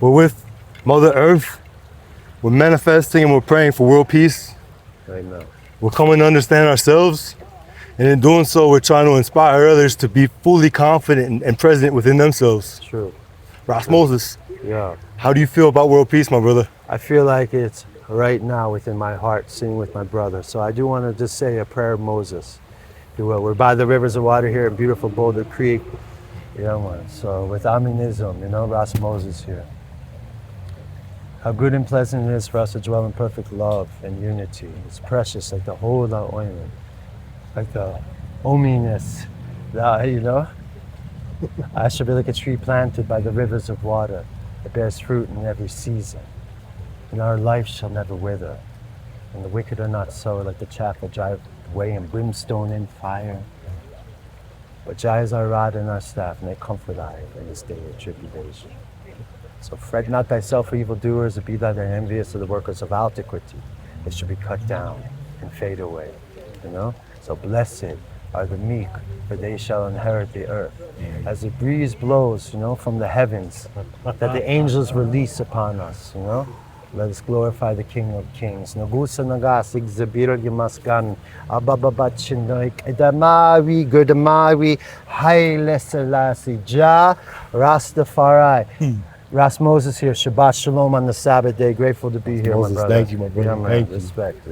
We're with Mother Earth. We're manifesting and we're praying for world peace. Amen. We're coming to understand ourselves. And in doing so, we're trying to inspire others to be fully confident and present within themselves. True. RasMoses, Yeah. how do you feel about world peace, my brother? I feel like it's right now within my heart, sitting with my brother. So I do want to just say a prayer of Moses. If you will. We're by the rivers of water here in beautiful Boulder Creek. Yeah, man. So with Omnism, RasMoses here. How good and pleasant it is for us to dwell in perfect love and unity. It's precious like the whole ointment, like the ominess, I should be like a tree planted by the rivers of water that bears fruit in every season. And our life shall never wither. And the wicked are not so, like the chaff that drive away in brimstone and fire. But Jah is our rod and our staff, and they comfort I in this day of tribulation. So fret not thyself for evildoers, or be thou envious of the workers of iniquity. They should be cut down and fade away. So blessed are the meek, for they shall inherit the earth. As the breeze blows, from the heavens, that the angels release upon us, Let us glorify the King of Kings. Nagusa nagasig zabira gimasgan abababachinoik edamawi gudamawi haile selassie Jah Rastafari. RasMoses here. Shabbat Shalom on the Sabbath day. Grateful to be here, Moses, my brother. thank you, my brother. Yeah, man. Thank you. Respect.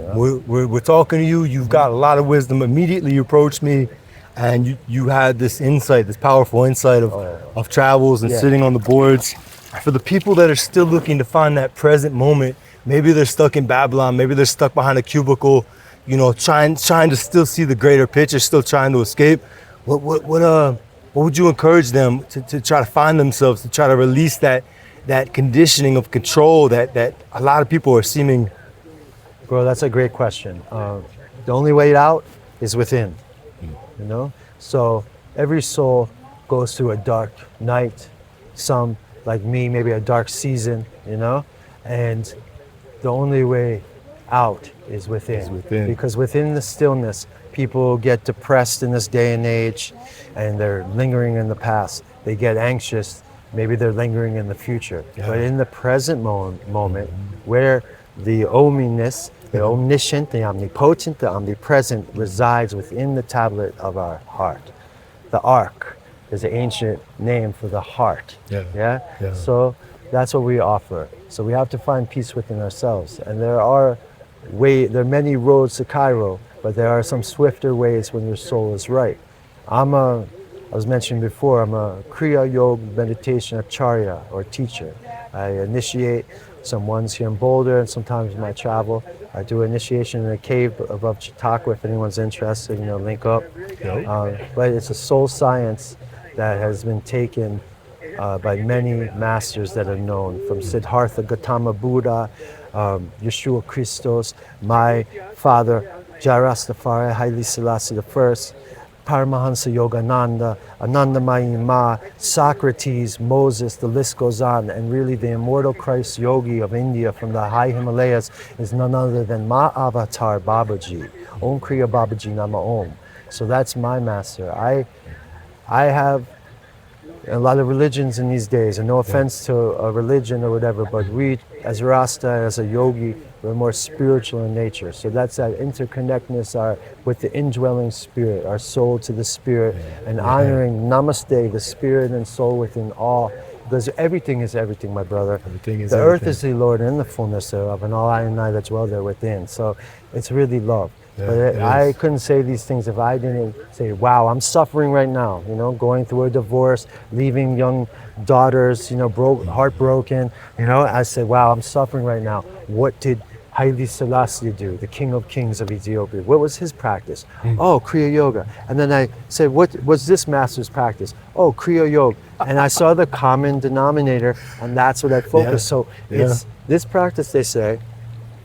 We're talking to you. You've got a lot of wisdom. Immediately you approached me and you had this insight, this powerful insight of travels and sitting on the boards. For the people that are still looking to find that present moment, maybe they're stuck in Babylon, maybe they're stuck behind a cubicle, trying to still see the greater picture, still trying to escape. What would you encourage them to try to find themselves, to try to release that conditioning of control that a lot of people are seeming? Bro, that's a great question. The only way out is within, So every soul goes through a dark night. Some, like me, maybe a dark season, and the only way out is within. Because within the stillness, people get depressed in this day and age, and they're lingering in the past. They get anxious, maybe they're lingering in the future. Yeah. But in the present moment, where the omniness, the omniscient, the omnipotent, the omnipresent resides within the tablet of our heart. The Ark is an ancient name for the heart. Yeah? So that's what we offer. So we have to find peace within ourselves. And there are many roads to Cairo, but there are some swifter ways when your soul is right. I was mentioning before, I'm a Kriya Yoga meditation acharya or teacher. I initiate some ones here in Boulder, and sometimes when I travel, I do initiation in a cave above Chautauqua if anyone's interested, link up. But it's a soul science that has been taken by many masters that are known, from Siddhartha Gautama Buddha, Yeshua Christos, my father, Jah Rastafari, Haile Selassie I, Paramahansa Yogananda, Anandamayi Ma, Socrates, Moses, the list goes on. And really the immortal Christ yogi of India from the high Himalayas is none other than Ma Avatar Babaji, Om Kriya Babaji Nama Om. So that's my master. I have a lot of religions in these days, and no offense to a religion or whatever, but we, as Rasta, as a yogi, we're more spiritual in nature. So that's that interconnectedness with the indwelling spirit, our soul to the spirit, and honoring Namaste, the spirit and soul within all. Because everything is everything, my brother. The earth is the Lord and the fullness thereof, and all I and I that dwell there within. So it's really love. But I couldn't say these things if I didn't say, wow, I'm suffering right now, going through a divorce, leaving young daughters, heartbroken, I said, wow, I'm suffering right now. What did Haile Selassie do, the King of Kings of Ethiopia? What was his practice? Oh, Kriya Yoga. And then I said, what was this master's practice? Oh, Kriya Yoga. And I saw the common denominator, and that's what I focused. So it's this practice, they say,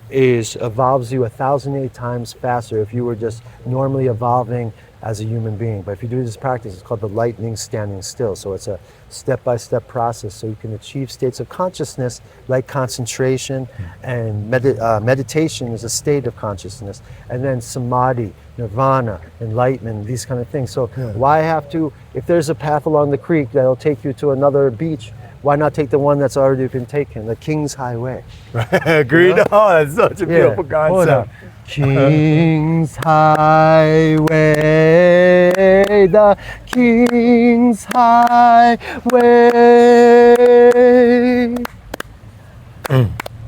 evolves you 1,008 times faster if you were just normally evolving as a human being. But if you do this practice, it's called the lightning standing still. So it's a step-by-step process so you can achieve states of consciousness like concentration, and meditation is a state of consciousness, and then samadhi, nirvana, enlightenment, these kind of things. So why have to, if there's a path along the creek that'll take you to another beach, why not take the one that's already been taken, the King's Highway? Agreed. You know? Oh, that's such a beautiful Hold on. concept. King's Highway, the King's Highway.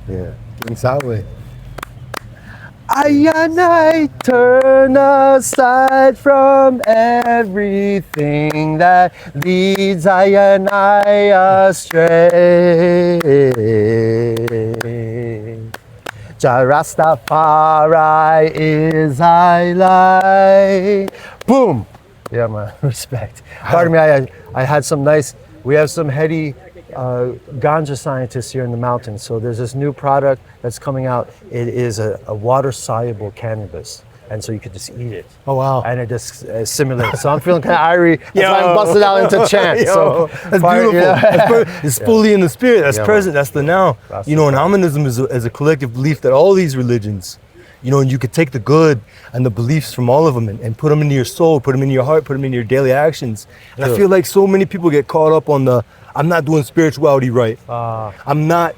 Yeah. King's Highway. I and I turn aside from everything that leads I and I astray. Jah Rastafari is I light. Boom! Yeah, man, respect. Pardon me, I had some nice, we have some heady ganja scientists here in the mountains. So there's this new product that's coming out. It is a water-soluble cannabis. And so you could just eat it. Oh, wow. And it just assimilates. So I'm feeling kind of irie. That's why I'm busted out into chant. So that's beautiful. It's fully in the spirit. That's present. Man. That's the now. You know, and Omnism is a collective belief that all these religions, you know, and you could take the good and the beliefs from all of them and put them into your soul, put them in your heart, put them in your daily actions. And I feel like so many people get caught up on the, I'm not doing spirituality right. I'm not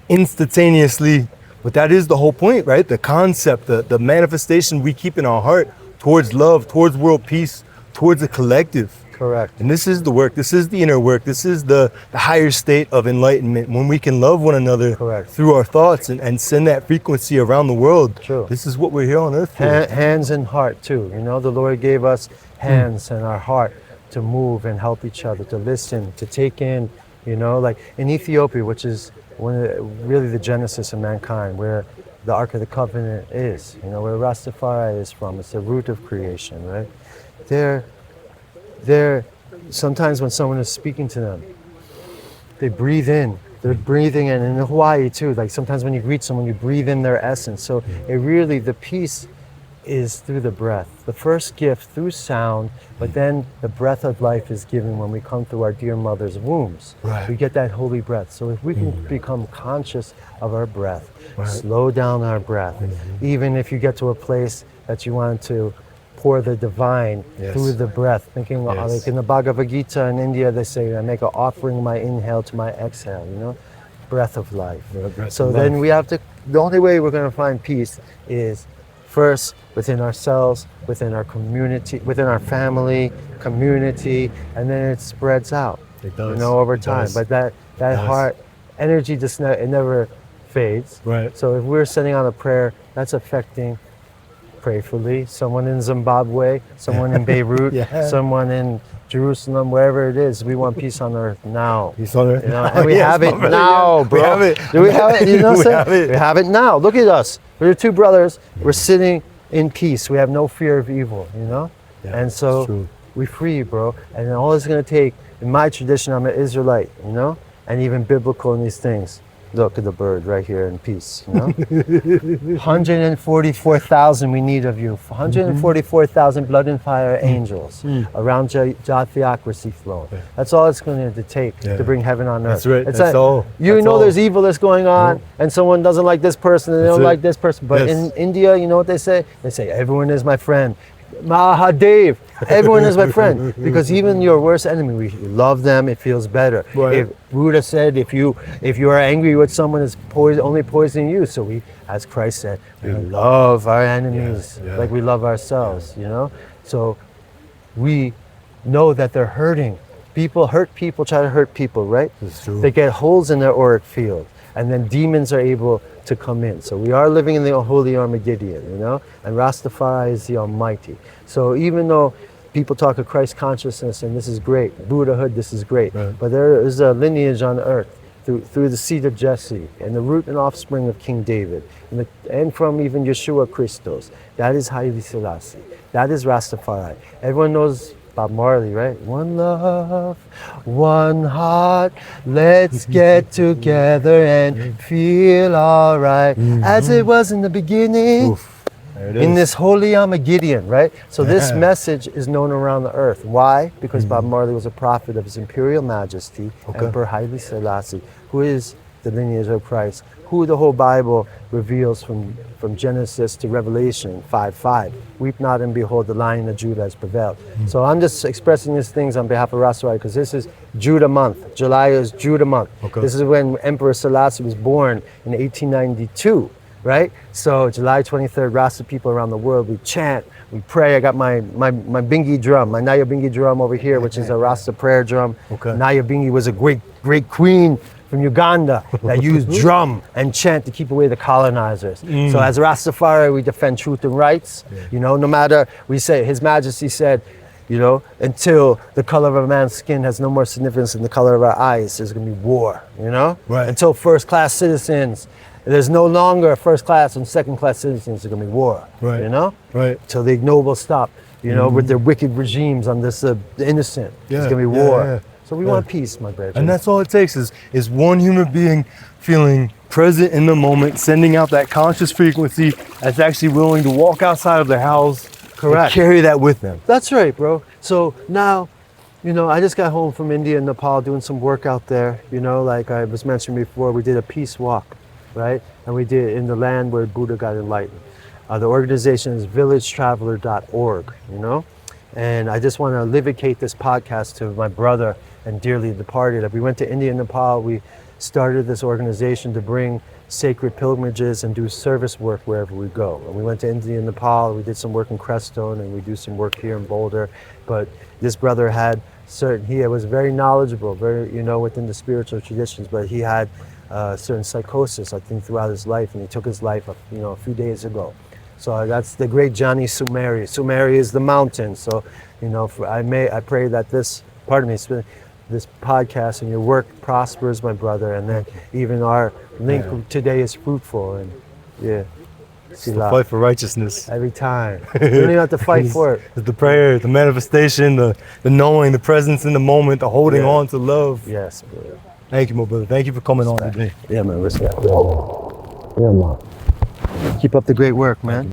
instantaneously. But that is the whole point, right? The concept, the manifestation we keep in our heart towards love, towards world peace, towards the collective. Correct. And this is the work. This is the inner work. This is the higher state of enlightenment when we can love one another through our thoughts and send that frequency around the world. True. This is what we're here on earth for. Hands and heart too. You know, the Lord gave us hands and our heart to move and help each other, to listen, to take in, you know, like in Ethiopia, which is really the genesis of mankind, where the Ark of the Covenant is, you know, where Rastafari is from. It's the root of creation, right? They're sometimes when someone is speaking to them, they breathe in. They're breathing in Hawaii too. Like sometimes when you greet someone, you breathe in their essence. So it really, the peace is through the breath. The first gift through sound, but then the breath of life is given when we come through our dear mother's wombs. Right. We get that holy breath. So if we can become conscious of our breath, slow down our breath, even if you get to a place that you want to pour the divine through the breath, thinking like in the Bhagavad Gita in India, they say, I make an offering my inhale to my exhale, you know, breath of life. So then we have to, the only way we're going to find peace is first within ourselves, within our community, within our family, community, and then it spreads out. It does. You know, over time. But that heart energy just it never fades. Right. So if we're sending out a prayer, that's affecting prayerfully someone in Zimbabwe, someone in Beirut, someone in Jerusalem, wherever it is. We want peace on earth now. Peace on earth. You know, and we have it now, bro. We have it. Do we have it? You know what I'm saying? We have it. Now. Look at us. We're two brothers. We're sitting in peace. We have no fear of evil, you know? Yeah, and so we free, bro. And all it's going to take, in my tradition, I'm an Israelite, you know? And even biblical in these things. Look at the bird right here in peace, you know? 144,000 we need of you. 144,000 blood and fire angels around Jah Theocracy throne. That's all it's going to take to bring heaven on earth. That's right. It's That's like, all. You That's know all. there's evil that's going on and someone doesn't like this person and they don't like this person. But in India, you know what they say? They say, everyone is my friend. Mahadev, everyone is my friend, because even your worst enemy, we love them. It feels better. Right. If Buddha said, if you are angry with someone, it's only poisoning you. So we, as Christ said, we love our enemies like we love ourselves. You know, so we know that they're hurting. People hurt people, try to hurt people, right? That's true. They get holes in their auric field, and then demons are able to come in. So we are living in the holy Armageddon, you know, and Rastafari is the Almighty. So even though people talk of Christ consciousness, and this is great, Buddhahood, this is great, but there is a lineage on earth through the seed of Jesse and the root and offspring of King David, and from even Yeshua Christos. That is Haile Selassie. That is Rastafari. Everyone knows Bob Marley, right? One love, one heart, let's get together and feel all right, as it was in the beginning, in this holy Armageddon, right? So this message is known around the earth. Why? Because Bob Marley was a prophet of His Imperial Majesty, Emperor Haile Selassie, who is the lineage of Christ, who the whole Bible reveals from Genesis to Revelation 5:5. Weep not and behold, the Lion of Judah has prevailed. So I'm just expressing these things on behalf of Rastafari because this is Judah month. July is Judah month. Okay. This is when Emperor Selassie was born in 1892. Right? So July 23rd, Rasta people around the world, we chant, we pray. I got my bingi drum, my Naya bingi drum over here, which is a Rasta prayer drum. Okay. Naya bingi was a great queen from Uganda that used drum and chant to keep away the colonizers. So as Rastafari, we defend truth and rights. You know, no matter, we say, His Majesty said, you know, until the color of a man's skin has no more significance than the color of our eyes, there's gonna be war, you know? Right. Until first-class citizens, there's no longer first-class and second-class citizens, there's gonna be war, Right. you know? Right. Till the ignoble stop, you know, with their wicked regimes on this, the innocent, there's gonna be war. Yeah. So we want peace, my brother. And that's all it takes is one human being feeling present in the moment, sending out that conscious frequency that's actually willing to walk outside of their house. Correct. And carry that with them. That's right, bro. So now, you know, I just got home from India and Nepal doing some work out there. You know, like I was mentioning before, we did a peace walk, right? And we did it in the land where Buddha got enlightened. The organization is villagetraveler.org, you know? And I just want to livicate this podcast to my brother and dearly departed. We went to India and Nepal. We started this organization to bring sacred pilgrimages and do service work wherever we go. And we went to India and Nepal. We did some work in Crestone, and we do some work here in Boulder. But this brother had he was very knowledgeable, very, you know, within the spiritual traditions, but he had certain psychosis, I think, throughout his life, and he took his life, you know, a few days ago. So that's the great Johnny Sumeri. Sumeri is the mountain. So, you know, I pray that this podcast and your work prospers, my brother, and then even our link today is fruitful. And yeah, It's the fight for righteousness. every time. You don't even have to fight for it. It's the prayer, the manifestation, the knowing, the presence in the moment, the holding on to love. Yes, brother. Thank you, my brother. Thank you for coming on today. Yeah, man. Respect. Yeah, man. Keep up the great work, man.